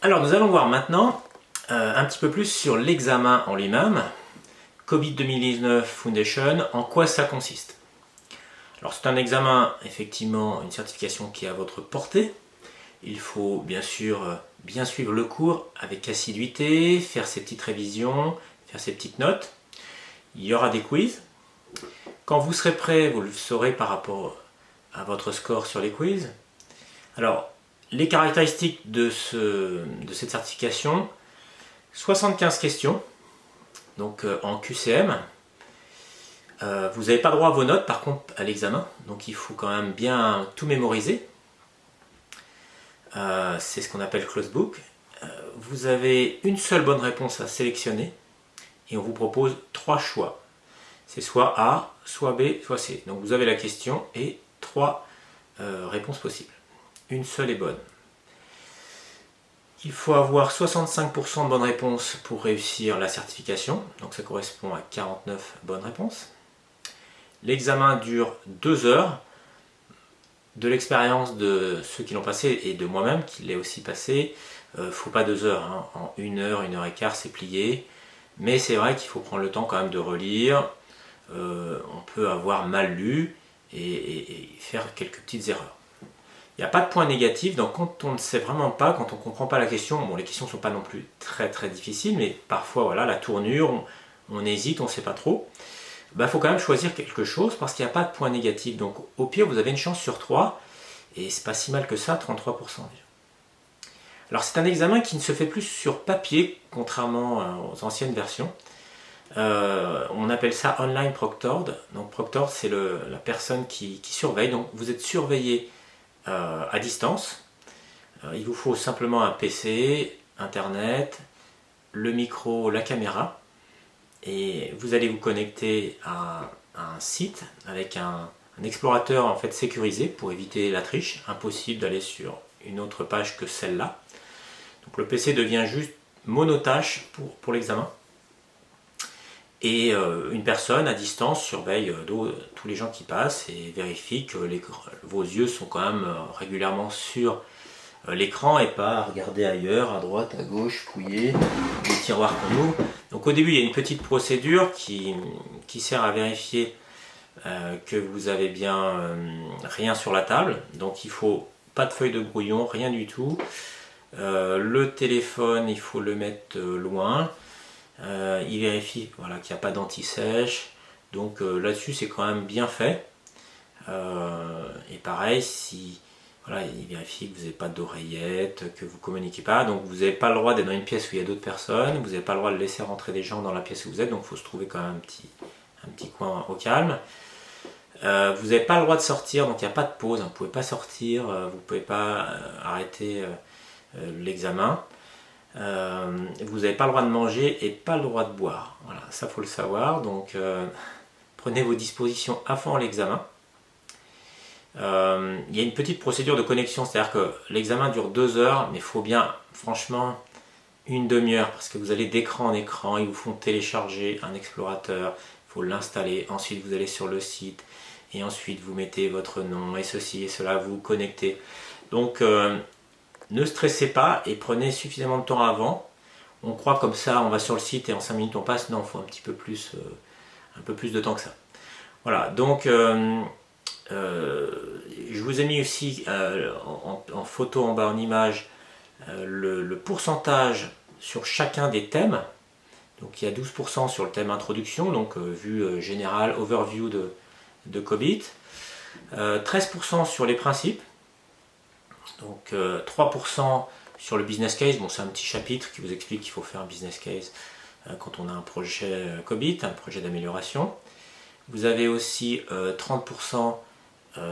Alors nous allons voir maintenant un petit peu plus sur l'examen en lui-même, COVID 2019 Foundation, en quoi ça consiste. Alors c'est un examen, effectivement, une certification qui est à votre portée. Il faut bien sûr bien suivre le cours avec assiduité, faire ses petites révisions, faire ses petites notes. Il y aura des quiz. Quand vous serez prêt, vous le saurez par rapport à votre score sur les quiz. Alors, les caractéristiques de cette certification, 75 questions, donc en QCM. Vous n'avez pas droit à vos notes par contre à l'examen, donc il faut quand même bien tout mémoriser. C'est ce qu'on appelle close book. Vous avez une seule bonne réponse à sélectionner et on vous propose 3 choix. C'est soit A, soit B, soit C. Donc vous avez la question et 3 réponses possibles. Une seule est bonne. Il faut avoir 65% de bonnes réponses pour réussir la certification, donc ça correspond à 49 bonnes réponses. L'examen dure 2 heures. De l'expérience de ceux qui l'ont passé et de moi-même qui l'ai aussi passé, faut pas 2 heures, hein. En 1 heure, 1 heure et quart c'est plié, mais c'est vrai qu'il faut prendre le temps quand même de relire. On peut avoir mal lu et faire quelques petites erreurs. Il n'y a pas de point négatif, donc quand on ne sait vraiment pas, quand on ne comprend pas la question, bon les questions ne sont pas non plus très difficiles, mais parfois voilà la tournure, on hésite, on ne sait pas trop. Faut quand même choisir quelque chose parce qu'il n'y a pas de point négatif. Donc au pire vous avez une chance sur 3 et c'est pas si mal que ça, 33%. Alors c'est un examen qui ne se fait plus sur papier contrairement aux anciennes versions. On appelle ça online proctored. Donc proctored c'est la personne qui surveille. Donc vous êtes surveillé à distance. Il vous faut simplement un PC, internet, le micro, la caméra. Et vous allez vous connecter à un site avec un explorateur en fait sécurisé pour éviter la triche. Impossible d'aller sur une autre page que celle-là. Donc le PC devient juste monotâche pour l'examen. Et une personne à distance surveille tous les gens qui passent et vérifie que vos yeux sont quand même régulièrement sur l'écran et pas à regarder ailleurs, à droite, à gauche, fouiller les tiroirs qu'on ouvre. Donc au début il y a une petite procédure qui sert à vérifier que vous avez bien rien sur la table. Donc il faut pas de feuille de brouillon, rien du tout. Le téléphone il faut le mettre loin. Il vérifie voilà, qu'il n'y a pas d'anti-sèche. Donc là-dessus c'est quand même bien fait. Et pareil, voilà, il vérifie que vous n'avez pas d'oreillette, que vous ne communiquez pas. Donc vous n'avez pas le droit d'être dans une pièce où il y a d'autres personnes. Vous n'avez pas le droit de laisser rentrer des gens dans la pièce où vous êtes. Donc il faut se trouver quand même un petit coin au calme. Vous n'avez pas le droit de sortir, donc il n'y a pas de pause. Vous ne pouvez pas sortir, vous ne pouvez pas arrêter l'examen. Vous n'avez pas le droit de manger et pas le droit de boire. Voilà, ça faut le savoir. Donc prenez vos dispositions avant l'examen. Il y a une petite procédure de connexion, c'est-à-dire que l'examen dure 2 heures, mais il faut bien, franchement, une demi-heure, parce que vous allez d'écran en écran, ils vous font télécharger un explorateur, il faut l'installer, ensuite vous allez sur le site, et ensuite vous mettez votre nom, et ceci et cela, vous vous connectez. Donc ne stressez pas, et prenez suffisamment de temps avant. On croit comme ça, on va sur le site, et en 5 minutes on passe, non, il faut un peu plus de temps que ça. Voilà, donc je vous ai mis aussi en photo en bas en image le pourcentage sur chacun des thèmes. Donc il y a 12% sur le thème introduction, donc vue générale, overview de COBIT. 13% sur les principes. Donc 3% sur le business case. Bon, c'est un petit chapitre qui vous explique qu'il faut faire un business case quand on a un projet COBIT, un projet d'amélioration. Vous avez aussi 30%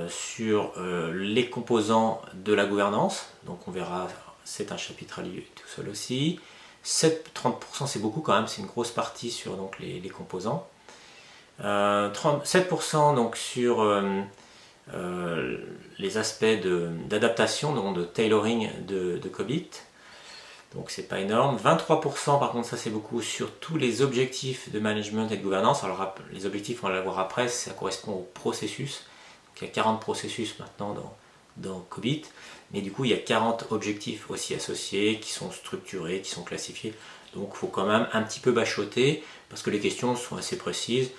sur les composants de la gouvernance, donc on verra, c'est un chapitre à lui tout seul aussi. 30% c'est beaucoup quand même, c'est une grosse partie sur donc, les composants. 7% donc sur les aspects d'adaptation, donc de tailoring de COBIT, donc c'est pas énorme. 23% par contre, ça c'est beaucoup, sur tous les objectifs de management et de gouvernance. Alors les objectifs on va les voir après, ça correspond au processus. Il y a 40 processus maintenant dans Qubit, mais du coup il y a 40 objectifs aussi associés qui sont structurés, qui sont classifiés. Donc il faut quand même un petit peu bachoter parce que les questions sont assez précises.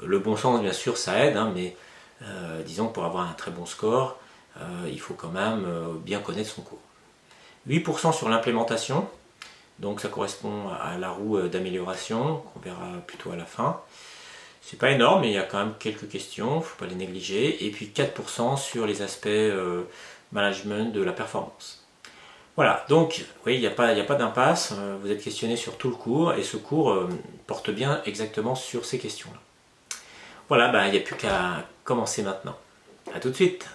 Le bon sens bien sûr ça aide, hein, mais disons que pour avoir un très bon score, il faut quand même bien connaître son cours. 8% sur l'implémentation, donc ça correspond à la roue d'amélioration qu'on verra plutôt à la fin. C'est pas énorme, mais il y a quand même quelques questions, il ne faut pas les négliger. Et puis 4% sur les aspects management de la performance. Voilà, donc oui, il n'y a pas d'impasse, vous êtes questionné sur tout le cours, et ce cours porte bien exactement sur ces questions-là. Voilà, il n'y a plus qu'à commencer maintenant. A tout de suite.